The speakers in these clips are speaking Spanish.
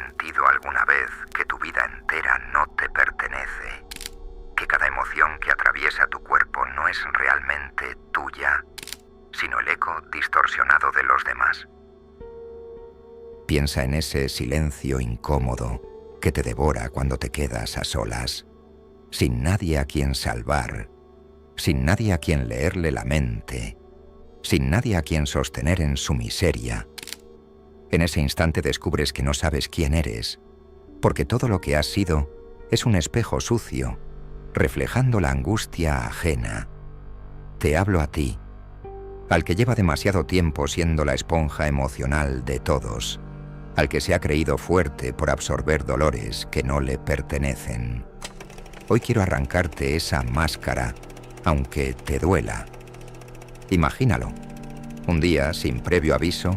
sentido alguna vez que tu vida entera no te pertenece? Que cada emoción que atraviesa tu cuerpo no es realmente tuya, sino el eco distorsionado de los demás. Piensa en ese silencio incómodo que te devora cuando te quedas a solas, sin nadie a quien salvar, sin nadie a quien leerle la mente, sin nadie a quien sostener en su miseria. En ese instante descubres que no sabes quién eres, porque todo lo que has sido es un espejo sucio, reflejando la angustia ajena. Te hablo a ti, al que lleva demasiado tiempo siendo la esponja emocional de todos, al que se ha creído fuerte por absorber dolores que no le pertenecen. Hoy quiero arrancarte esa máscara, aunque te duela. Imagínalo. Un día, sin previo aviso,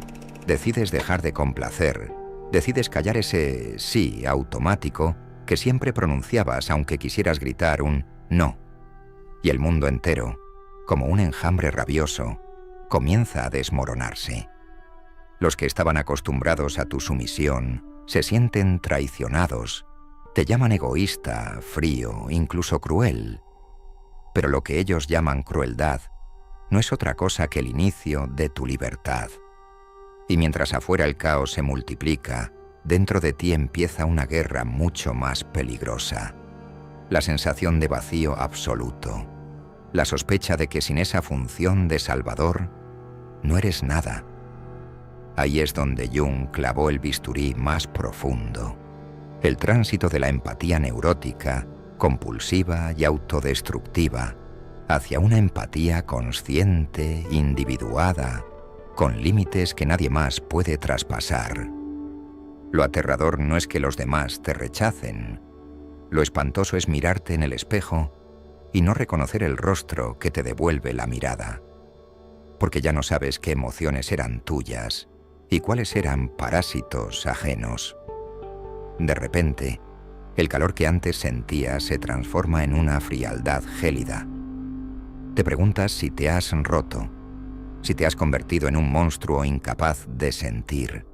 decides dejar de complacer, decides callar ese sí automático que siempre pronunciabas aunque quisieras gritar un no. Y el mundo entero, como un enjambre rabioso, comienza a desmoronarse. Los que estaban acostumbrados a tu sumisión se sienten traicionados, te llaman egoísta, frío, incluso cruel. Pero lo que ellos llaman crueldad no es otra cosa que el inicio de tu libertad. Y mientras afuera el caos se multiplica, dentro de ti empieza una guerra mucho más peligrosa. La sensación de vacío absoluto, la sospecha de que sin esa función de salvador, no eres nada. Ahí es donde Jung clavó el bisturí más profundo. El tránsito de la empatía neurótica, compulsiva y autodestructiva, hacia una empatía consciente, individuada, con límites que nadie más puede traspasar. Lo aterrador no es que los demás te rechacen. Lo espantoso es mirarte en el espejo y no reconocer el rostro que te devuelve la mirada. Porque ya no sabes qué emociones eran tuyas y cuáles eran parásitos ajenos. De repente, el calor que antes sentías se transforma en una frialdad gélida. Te preguntas si te has roto, si te has convertido en un monstruo incapaz de sentir.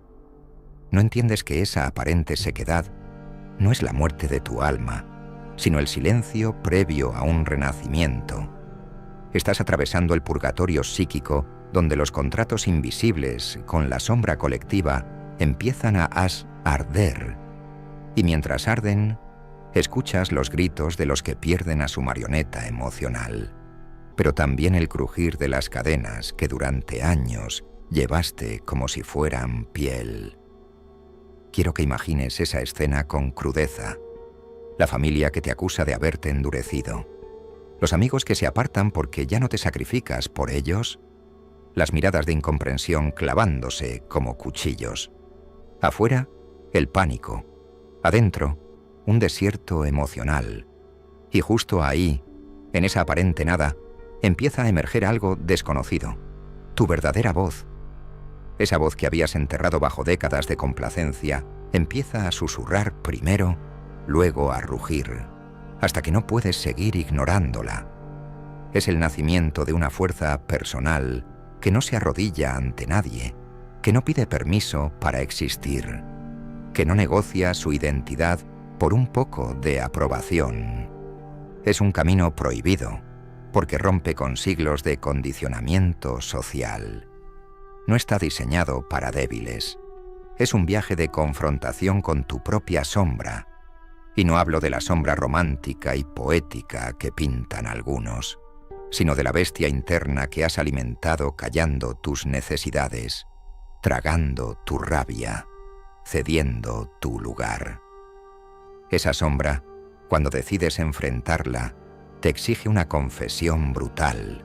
No entiendes que esa aparente sequedad no es la muerte de tu alma, sino el silencio previo a un renacimiento. Estás atravesando el purgatorio psíquico donde los contratos invisibles con la sombra colectiva empiezan a arder. Y mientras arden, escuchas los gritos de los que pierden a su marioneta emocional, pero también el crujir de las cadenas que durante años llevaste como si fueran piel. Quiero que imagines esa escena con crudeza. La familia que te acusa de haberte endurecido. Los amigos que se apartan porque ya no te sacrificas por ellos. Las miradas de incomprensión clavándose como cuchillos. Afuera, el pánico. Adentro, un desierto emocional. Y justo ahí, en esa aparente nada, empieza a emerger algo desconocido. Tu verdadera voz. Esa voz que habías enterrado bajo décadas de complacencia, empieza a susurrar primero, luego a rugir, hasta que no puedes seguir ignorándola. Es el nacimiento de una fuerza personal que no se arrodilla ante nadie, que no pide permiso para existir, que no negocia su identidad por un poco de aprobación. Es un camino prohibido, porque rompe con siglos de condicionamiento social. No está diseñado para débiles. Es un viaje de confrontación con tu propia sombra. Y no hablo de la sombra romántica y poética que pintan algunos, sino de la bestia interna que has alimentado callando tus necesidades, tragando tu rabia, cediendo tu lugar. Esa sombra, cuando decides enfrentarla, te exige una confesión brutal,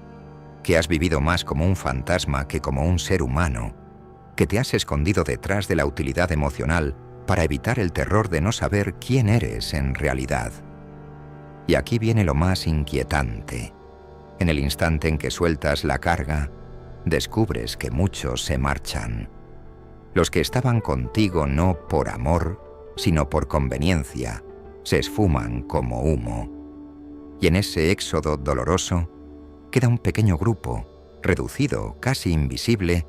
que has vivido más como un fantasma que como un ser humano, que te has escondido detrás de la utilidad emocional para evitar el terror de no saber quién eres en realidad. Y aquí viene lo más inquietante. En el instante en que sueltas la carga, descubres que muchos se marchan. Los que estaban contigo no por amor, sino por conveniencia, se esfuman como humo. Y en ese éxodo doloroso, queda un pequeño grupo, reducido, casi invisible,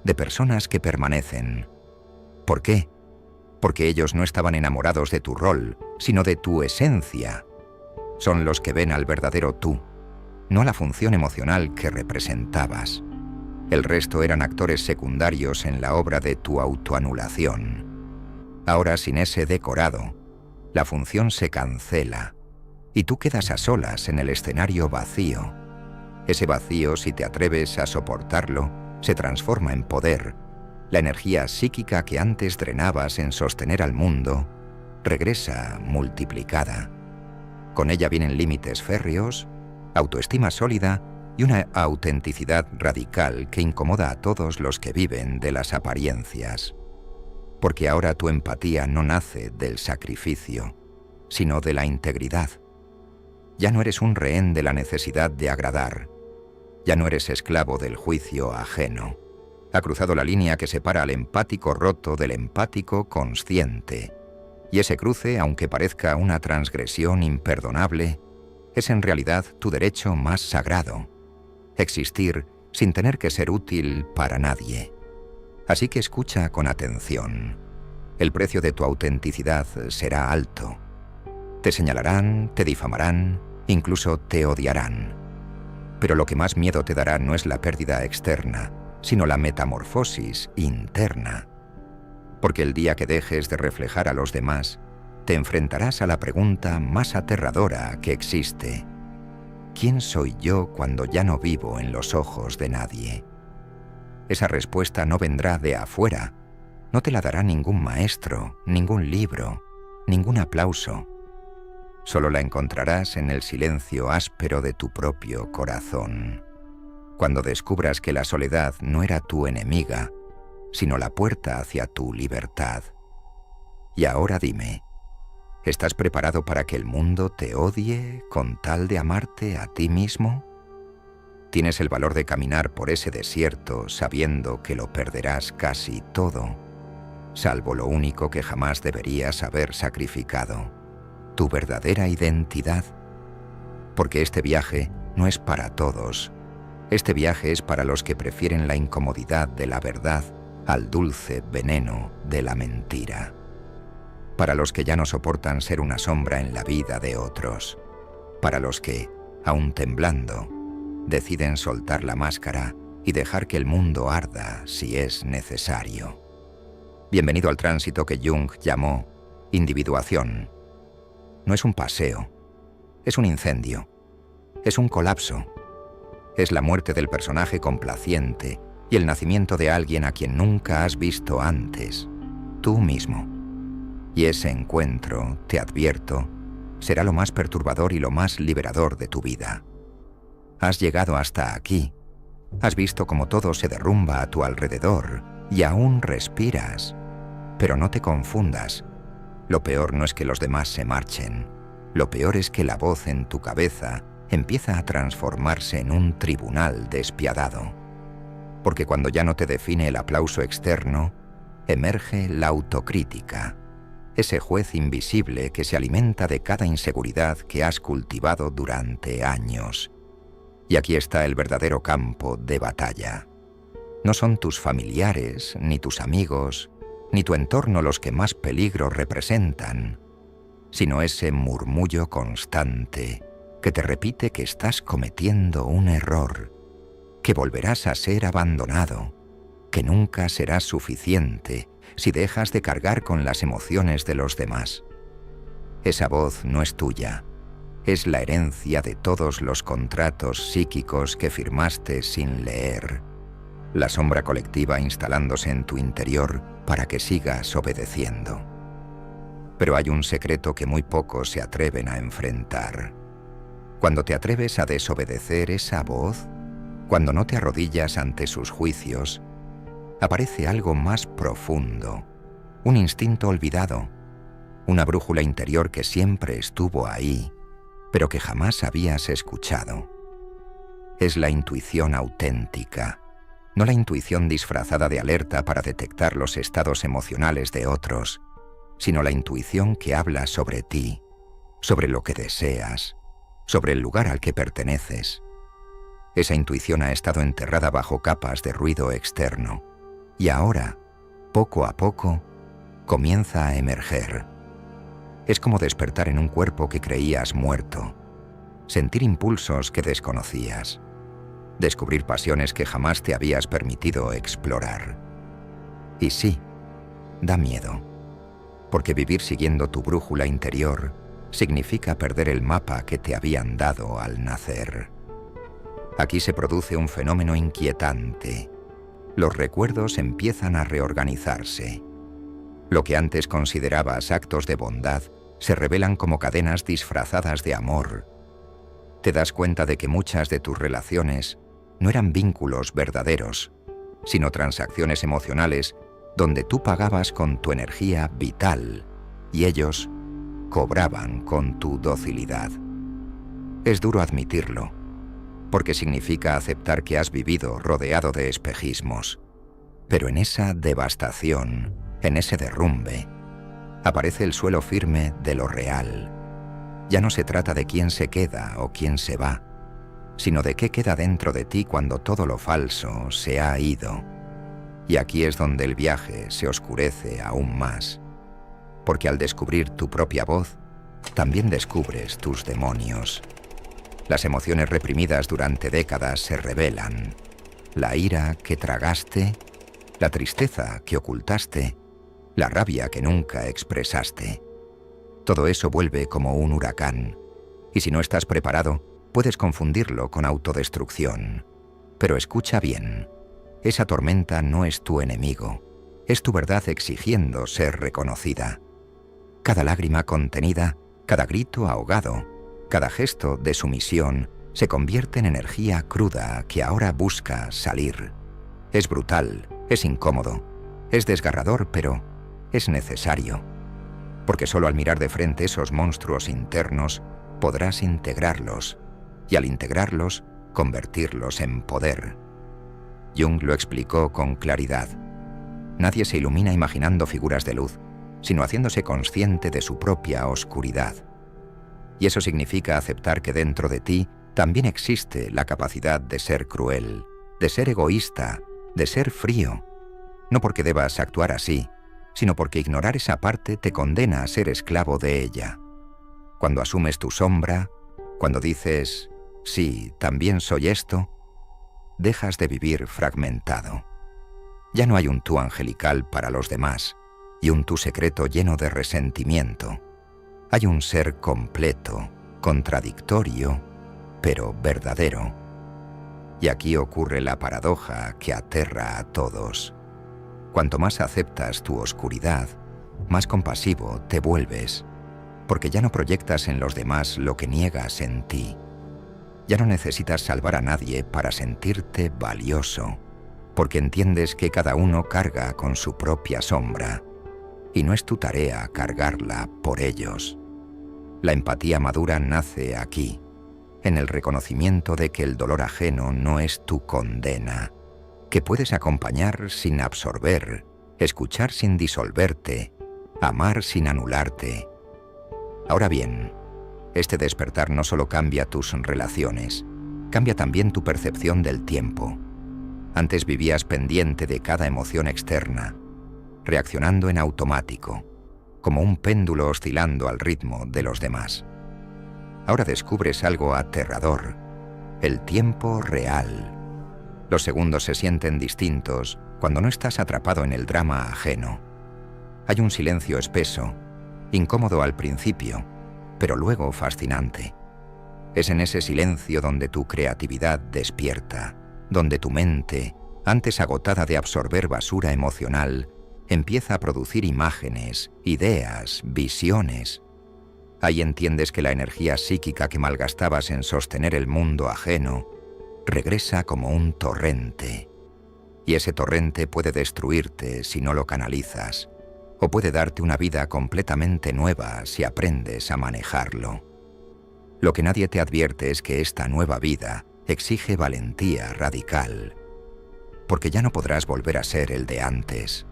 de personas que permanecen. ¿Por qué? porque ellos no estaban enamorados de tu rol, sino de tu esencia. Son los que ven al verdadero tú, no a la función emocional que representabas. El resto eran actores secundarios en la obra de tu autoanulación. Ahora, sin ese decorado, la función se cancela y tú quedas a solas en el escenario vacío. Ese vacío, si te atreves a soportarlo, se transforma en poder. La energía psíquica que antes drenabas en sostener al mundo regresa multiplicada. Con ella vienen límites férreos, autoestima sólida y una autenticidad radical que incomoda a todos los que viven de las apariencias. Porque ahora tu empatía no nace del sacrificio, sino de la integridad. Ya no eres un rehén de la necesidad de agradar. Ya no eres esclavo del juicio ajeno. Ha cruzado la línea que separa al empático roto del empático consciente. Y ese cruce, aunque parezca una transgresión imperdonable, es en realidad tu derecho más sagrado. Existir sin tener que ser útil para nadie. Así que escucha con atención. El precio de tu autenticidad será alto. Te señalarán, te difamarán, incluso te odiarán. Pero lo que más miedo te dará no es la pérdida externa, sino la metamorfosis interna. Porque el día que dejes de reflejar a los demás, te enfrentarás a la pregunta más aterradora que existe. ¿Quién soy yo cuando ya no vivo en los ojos de nadie? Esa respuesta no vendrá de afuera, no te la dará ningún maestro, ningún libro, ningún aplauso. Solo la encontrarás en el silencio áspero de tu propio corazón. Cuando descubras que la soledad no era tu enemiga, sino la puerta hacia tu libertad. Y ahora dime, ¿estás preparado para que el mundo te odie con tal de amarte a ti mismo? ¿Tienes el valor de caminar por ese desierto sabiendo que lo perderás casi todo, salvo lo único que jamás deberías haber sacrificado, tu verdadera identidad? Porque este viaje no es para todos. Este viaje es para los que prefieren la incomodidad de la verdad al dulce veneno de la mentira. Para los que ya no soportan ser una sombra en la vida de otros. Para los que, aún temblando, deciden soltar la máscara y dejar que el mundo arda si es necesario. Bienvenido al tránsito que Jung llamó individuación. No es un paseo, es un incendio, es un colapso. Es la muerte del personaje complaciente y el nacimiento de alguien a quien nunca has visto antes, tú mismo. Y ese encuentro, te advierto, será lo más perturbador y lo más liberador de tu vida. Has llegado hasta aquí, has visto cómo todo se derrumba a tu alrededor y aún respiras. Pero no te confundas, lo peor no es que los demás se marchen, lo peor es que la voz en tu cabeza empieza a transformarse en un tribunal despiadado. Porque cuando ya no te define el aplauso externo, emerge la autocrítica, ese juez invisible que se alimenta de cada inseguridad que has cultivado durante años. Y aquí está el verdadero campo de batalla. No son tus familiares, ni tus amigos, ni tu entorno los que más peligro representan, sino ese murmullo constante que te repite que estás cometiendo un error, que volverás a ser abandonado, que nunca serás suficiente si dejas de cargar con las emociones de los demás. Esa voz no es tuya, es la herencia de todos los contratos psíquicos que firmaste sin leer, la sombra colectiva instalándose en tu interior para que sigas obedeciendo. Pero hay un secreto que muy pocos se atreven a enfrentar. Cuando te atreves a desobedecer esa voz, cuando no te arrodillas ante sus juicios, aparece algo más profundo, un instinto olvidado, una brújula interior que siempre estuvo ahí, pero que jamás habías escuchado. Es la intuición auténtica, no la intuición disfrazada de alerta para detectar los estados emocionales de otros, sino la intuición que habla sobre ti, sobre lo que deseas, sobre el lugar al que perteneces. Esa intuición ha estado enterrada bajo capas de ruido externo, y ahora, poco a poco, comienza a emerger. Es como despertar en un cuerpo que creías muerto, sentir impulsos que desconocías, descubrir pasiones que jamás te habías permitido explorar. Y sí, da miedo, porque vivir siguiendo tu brújula interior significa perder el mapa que te habían dado al nacer. Aquí se produce un fenómeno inquietante. Los recuerdos empiezan a reorganizarse. Lo que antes considerabas actos de bondad se revelan como cadenas disfrazadas de amor. Te das cuenta de que muchas de tus relaciones no eran vínculos verdaderos, sino transacciones emocionales donde tú pagabas con tu energía vital y ellos cobraban con tu docilidad. Es duro admitirlo, porque significa aceptar que has vivido rodeado de espejismos. Pero en esa devastación, en ese derrumbe, aparece el suelo firme de lo real. Ya no se trata de quién se queda o quién se va, sino de qué queda dentro de ti cuando todo lo falso se ha ido. Y aquí es donde el viaje se oscurece aún más, porque al descubrir tu propia voz, también descubres tus demonios. Las emociones reprimidas durante décadas se revelan. La ira que tragaste, la tristeza que ocultaste, la rabia que nunca expresaste. Todo eso vuelve como un huracán, y si no estás preparado, puedes confundirlo con autodestrucción. Pero escucha bien, esa tormenta no es tu enemigo, es tu verdad exigiendo ser reconocida. Cada lágrima contenida, cada grito ahogado, cada gesto de sumisión se convierte en energía cruda que ahora busca salir. Es brutal, es incómodo, es desgarrador, pero es necesario. Porque solo al mirar de frente esos monstruos internos podrás integrarlos, y al integrarlos, convertirlos en poder. Jung lo explicó con claridad. Nadie se ilumina imaginando figuras de luz, sino haciéndose consciente de su propia oscuridad. Y eso significa aceptar que dentro de ti también existe la capacidad de ser cruel, de ser egoísta, de ser frío. No porque debas actuar así, sino porque ignorar esa parte te condena a ser esclavo de ella. Cuando asumes tu sombra, cuando dices, sí, también soy esto, dejas de vivir fragmentado. Ya no hay un tú angelical para los demás y un tú secreto lleno de resentimiento. Hay un ser completo, contradictorio, pero verdadero. Y aquí ocurre la paradoja que aterra a todos. Cuanto más aceptas tu oscuridad, más compasivo te vuelves, porque ya no proyectas en los demás lo que niegas en ti. Ya no necesitas salvar a nadie para sentirte valioso, porque entiendes que cada uno carga con su propia sombra, y no es tu tarea cargarla por ellos. La empatía madura nace aquí, en el reconocimiento de que el dolor ajeno no es tu condena, que puedes acompañar sin absorber, escuchar sin disolverte, amar sin anularte. Ahora bien, este despertar no solo cambia tus relaciones, cambia también tu percepción del tiempo. Antes vivías pendiente de cada emoción externa, reaccionando en automático, como un péndulo oscilando al ritmo de los demás. Ahora descubres algo aterrador, el tiempo real. Los segundos se sienten distintos cuando no estás atrapado en el drama ajeno. Hay un silencio espeso, incómodo al principio, pero luego fascinante. Es en ese silencio donde tu creatividad despierta, donde tu mente, antes agotada de absorber basura emocional, empieza a producir imágenes, ideas, visiones. Ahí entiendes que la energía psíquica que malgastabas en sostener el mundo ajeno regresa como un torrente. Y ese torrente puede destruirte si no lo canalizas, o puede darte una vida completamente nueva si aprendes a manejarlo. Lo que nadie te advierte es que esta nueva vida exige valentía radical, porque ya no podrás volver a ser el de antes.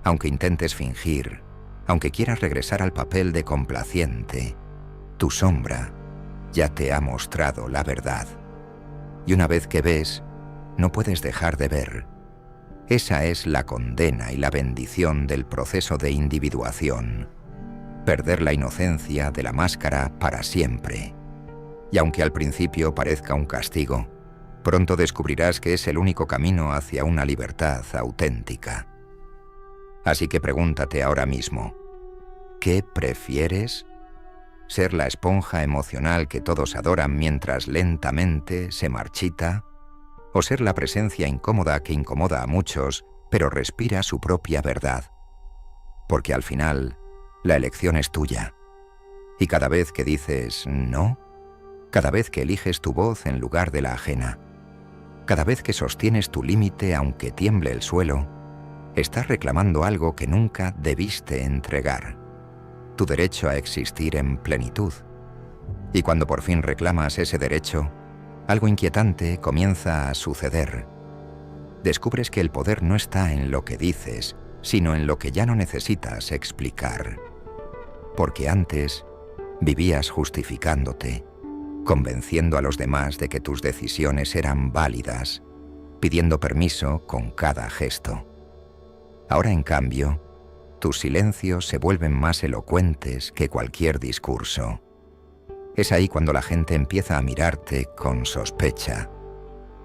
Aunque intentes fingir, aunque quieras regresar al papel de complaciente, tu sombra ya te ha mostrado la verdad. Y una vez que ves, no puedes dejar de ver. Esa es la condena y la bendición del proceso de individuación. Perder la inocencia de la máscara para siempre. Y aunque al principio parezca un castigo, pronto descubrirás que es el único camino hacia una libertad auténtica. Así que pregúntate ahora mismo, ¿qué prefieres? ¿Ser la esponja emocional que todos adoran mientras lentamente se marchita? ¿O ser la presencia incómoda que incomoda a muchos, pero respira su propia verdad? Porque al final, la elección es tuya. Y cada vez que dices no, cada vez que eliges tu voz en lugar de la ajena, cada vez que sostienes tu límite aunque tiemble el suelo, estás reclamando algo que nunca debiste entregar. Tu derecho a existir en plenitud. Y cuando por fin reclamas ese derecho, algo inquietante comienza a suceder. Descubres que el poder no está en lo que dices, sino en lo que ya no necesitas explicar. Porque antes vivías justificándote, convenciendo a los demás de que tus decisiones eran válidas, pidiendo permiso con cada gesto. Ahora, en cambio, tus silencios se vuelven más elocuentes que cualquier discurso. Es ahí cuando la gente empieza a mirarte con sospecha,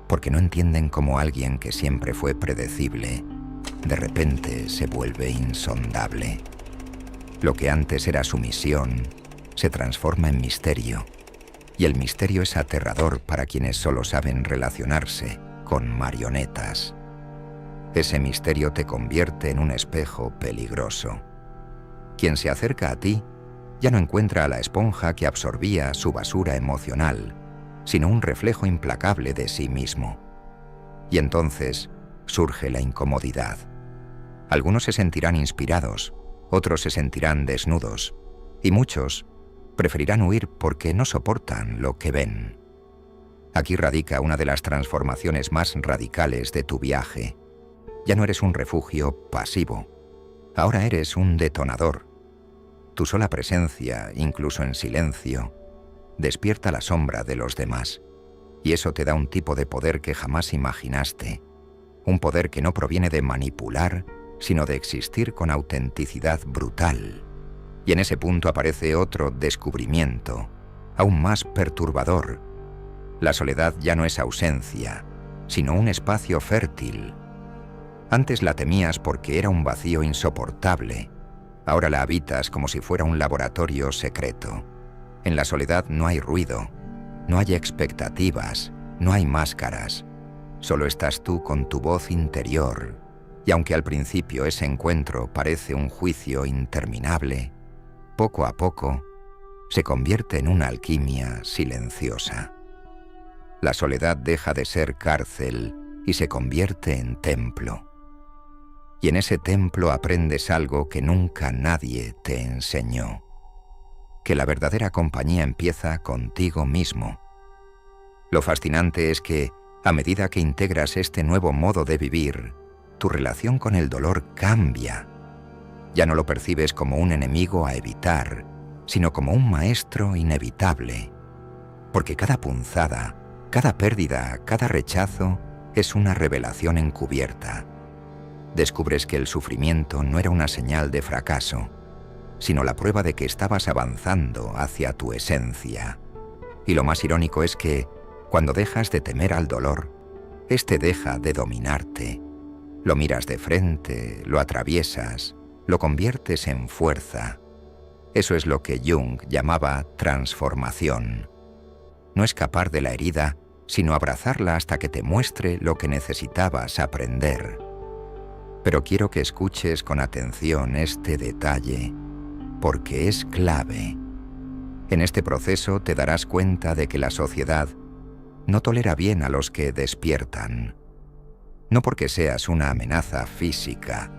porque no entienden cómo alguien que siempre fue predecible, de repente se vuelve insondable. Lo que antes era sumisión, se transforma en misterio, y el misterio es aterrador para quienes solo saben relacionarse con marionetas. Ese misterio te convierte en un espejo peligroso. Quien se acerca a ti ya no encuentra a la esponja que absorbía su basura emocional, sino un reflejo implacable de sí mismo. Y entonces surge la incomodidad. Algunos se sentirán inspirados, otros se sentirán desnudos, y muchos preferirán huir porque no soportan lo que ven. Aquí radica una de las transformaciones más radicales de tu viaje. Ya no eres un refugio pasivo, ahora eres un detonador. Tu sola presencia, incluso en silencio, despierta la sombra de los demás, y eso te da un tipo de poder que jamás imaginaste, un poder que no proviene de manipular, sino de existir con autenticidad brutal. Y en ese punto aparece otro descubrimiento, aún más perturbador. La soledad ya no es ausencia, sino un espacio fértil. Antes la temías porque era un vacío insoportable. Ahora la habitas como si fuera un laboratorio secreto. En la soledad no hay ruido, no hay expectativas, no hay máscaras. Solo estás tú con tu voz interior. Y aunque al principio ese encuentro parece un juicio interminable, poco a poco se convierte en una alquimia silenciosa. La soledad deja de ser cárcel y se convierte en templo. Y en ese templo aprendes algo que nunca nadie te enseñó. Que la verdadera compañía empieza contigo mismo. Lo fascinante es que, a medida que integras este nuevo modo de vivir, tu relación con el dolor cambia. Ya no lo percibes como un enemigo a evitar, sino como un maestro inevitable. Porque cada punzada, cada pérdida, cada rechazo es una revelación encubierta. Descubres que el sufrimiento no era una señal de fracaso, sino la prueba de que estabas avanzando hacia tu esencia. Y lo más irónico es que, cuando dejas de temer al dolor, éste deja de dominarte. Lo miras de frente, lo atraviesas, lo conviertes en fuerza. Eso es lo que Jung llamaba transformación. No escapar de la herida, sino abrazarla hasta que te muestre lo que necesitabas aprender. Pero quiero que escuches con atención este detalle, porque es clave. En este proceso te darás cuenta de que la sociedad no tolera bien a los que despiertan. No porque seas una amenaza física,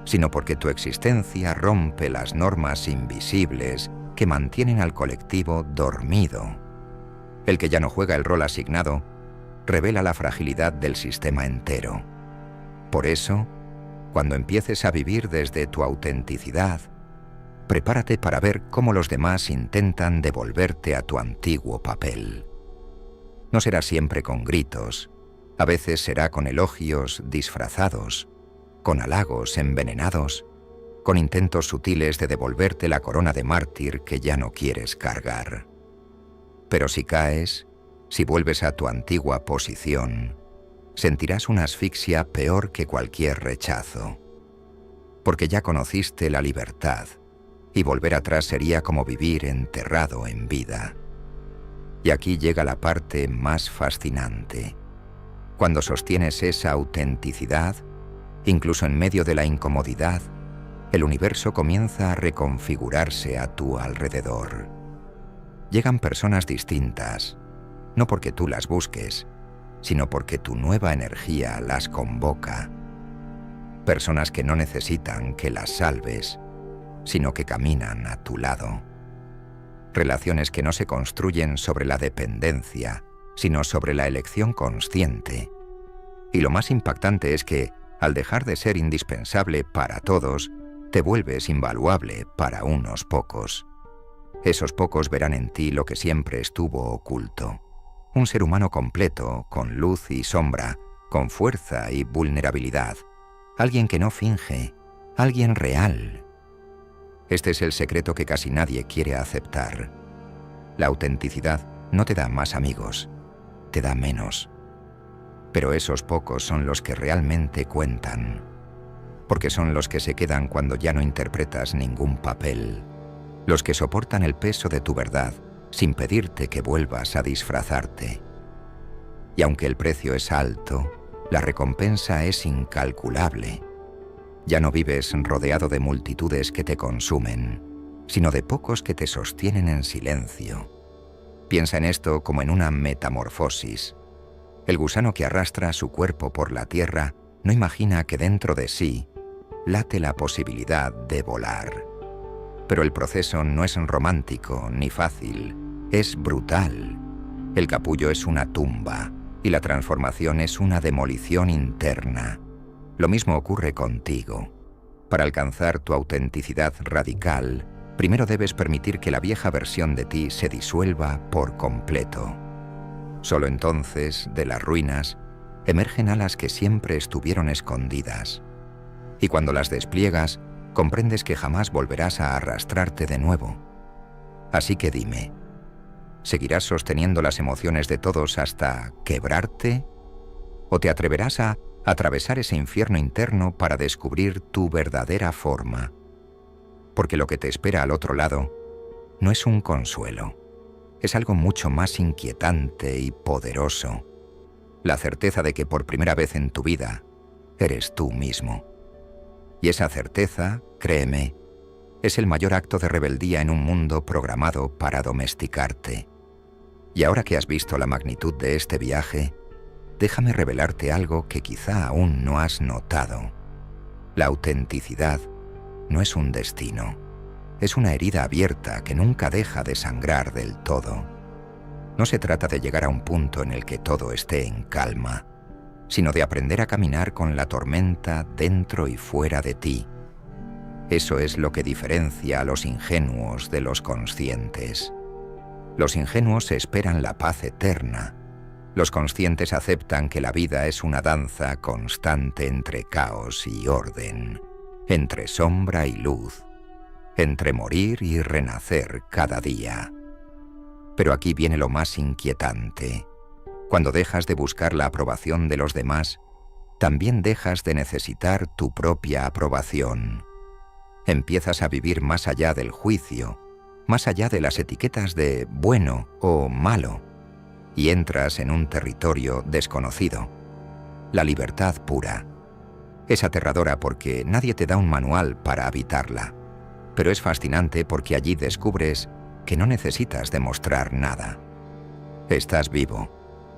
sino porque tu existencia rompe las normas invisibles que mantienen al colectivo dormido. El que ya no juega el rol asignado revela la fragilidad del sistema entero. Por eso, cuando empieces a vivir desde tu autenticidad, prepárate para ver cómo los demás intentan devolverte a tu antiguo papel. No será siempre con gritos, A veces será con elogios disfrazados, con halagos envenenados, con intentos sutiles de devolverte la corona de mártir que ya no quieres cargar. Pero si caes, si vuelves a tu antigua posición, sentirás una asfixia peor que cualquier rechazo. Porque ya conociste la libertad, y volver atrás sería como vivir enterrado en vida. Y aquí llega la parte más fascinante. Cuando sostienes esa autenticidad, incluso en medio de la incomodidad, el universo comienza a reconfigurarse a tu alrededor. Llegan personas distintas, no porque tú las busques, sino porque tu nueva energía las convoca. Personas que no necesitan que las salves, sino que caminan a tu lado. Relaciones que no se construyen sobre la dependencia, sino sobre la elección consciente. Y lo más impactante es que, al dejar de ser indispensable para todos, te vuelves invaluable para unos pocos. Esos pocos verán en ti lo que siempre estuvo oculto. Un ser humano completo, con luz y sombra, con fuerza y vulnerabilidad. Alguien que no finge, alguien real. Este es el secreto que casi nadie quiere aceptar. La autenticidad no te da más amigos, te da menos. Pero esos pocos son los que realmente cuentan, porque son los que se quedan cuando ya no interpretas ningún papel, los que soportan el peso de tu verdad sin pedirte que vuelvas a disfrazarte. Y aunque el precio es alto, la recompensa es incalculable. Ya no vives rodeado de multitudes que te consumen, sino de pocos que te sostienen en silencio. Piensa en esto como en una metamorfosis. El gusano que arrastra su cuerpo por la tierra no imagina que dentro de sí late la posibilidad de volar. Pero el proceso no es romántico ni fácil, es brutal. El capullo es una tumba y la transformación es una demolición interna. Lo mismo ocurre contigo. Para alcanzar tu autenticidad radical, primero debes permitir que la vieja versión de ti se disuelva por completo. Solo entonces, de las ruinas, emergen alas que siempre estuvieron escondidas. Y cuando las despliegas, comprendes que jamás volverás a arrastrarte de nuevo. Así que dime, ¿seguirás sosteniendo las emociones de todos hasta quebrarte? ¿O te atreverás a atravesar ese infierno interno para descubrir tu verdadera forma? Porque lo que te espera al otro lado no es un consuelo, es algo mucho más inquietante y poderoso. La certeza de que por primera vez en tu vida eres tú mismo. Y esa certeza, créeme, es el mayor acto de rebeldía en un mundo programado para domesticarte. Y ahora que has visto la magnitud de este viaje, déjame revelarte algo que quizá aún no has notado. La autenticidad no es un destino, es una herida abierta que nunca deja de sangrar del todo. No se trata de llegar a un punto en el que todo esté en calma, sino de aprender a caminar con la tormenta dentro y fuera de ti. Eso es lo que diferencia a los ingenuos de los conscientes. Los ingenuos esperan la paz eterna. Los conscientes aceptan que la vida es una danza constante entre caos y orden, entre sombra y luz, entre morir y renacer cada día. Pero aquí viene lo más inquietante. Cuando dejas de buscar la aprobación de los demás, también dejas de necesitar tu propia aprobación. Empiezas a vivir más allá del juicio, más allá de las etiquetas de bueno o malo, y entras en un territorio desconocido, la libertad pura. Es aterradora porque nadie te da un manual para habitarla, pero es fascinante porque allí descubres que no necesitas demostrar nada. Estás vivo,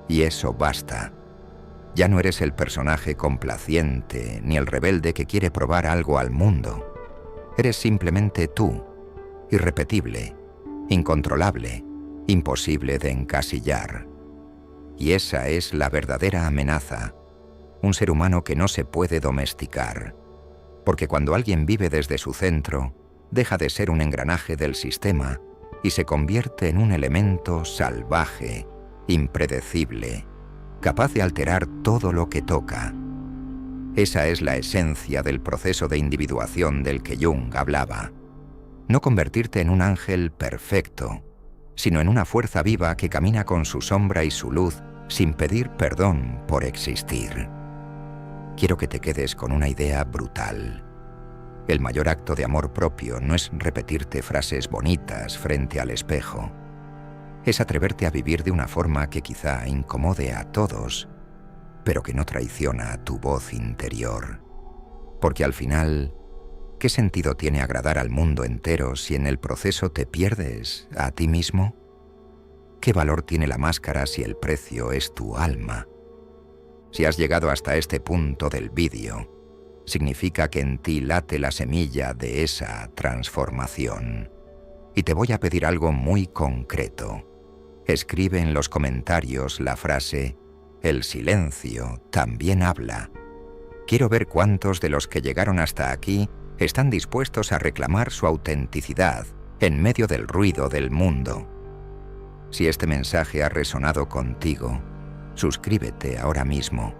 y eso basta. Ya no eres el personaje complaciente ni el rebelde que quiere probar algo al mundo. Eres simplemente tú, irrepetible, incontrolable, imposible de encasillar. Y esa es la verdadera amenaza, un ser humano que no se puede domesticar, porque cuando alguien vive desde su centro, deja de ser un engranaje del sistema y se convierte en un elemento salvaje, impredecible, capaz de alterar todo lo que toca. Esa es la esencia del proceso de individuación del que Jung hablaba. No convertirte en un ángel perfecto, sino en una fuerza viva que camina con su sombra y su luz sin pedir perdón por existir. Quiero que te quedes con una idea brutal. El mayor acto de amor propio no es repetirte frases bonitas frente al espejo. Es atreverte a vivir de una forma que quizá incomode a todos, pero que no traiciona a tu voz interior. Porque al final, ¿qué sentido tiene agradar al mundo entero si en el proceso te pierdes a ti mismo? ¿Qué valor tiene la máscara si el precio es tu alma? Si has llegado hasta este punto del vídeo, significa que en ti late la semilla de esa transformación. Y te voy a pedir algo muy concreto. Escribe en los comentarios la frase «El silencio también habla». Quiero ver cuántos de los que llegaron hasta aquí están dispuestos a reclamar su autenticidad en medio del ruido del mundo. Si este mensaje ha resonado contigo, suscríbete ahora mismo,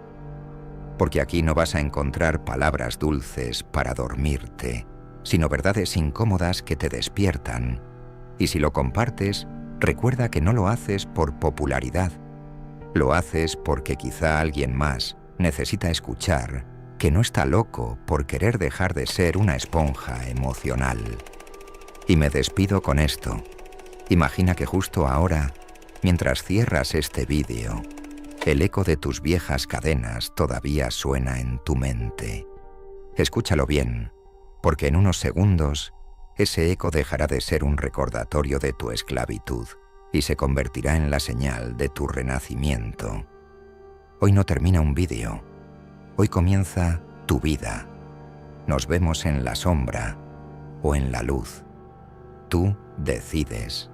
porque aquí no vas a encontrar palabras dulces para dormirte, sino verdades incómodas que te despiertan. Y si lo compartes, recuerda que no lo haces por popularidad. Lo haces porque quizá alguien más necesita escuchar que no está loco por querer dejar de ser una esponja emocional. Y me despido con esto. Imagina que justo ahora, mientras cierras este vídeo, el eco de tus viejas cadenas todavía suena en tu mente. Escúchalo bien, porque en unos segundos ese eco dejará de ser un recordatorio de tu esclavitud y se convertirá en la señal de tu renacimiento. Hoy no termina un vídeo, hoy comienza tu vida. Nos vemos en la sombra o en la luz. Tú decides.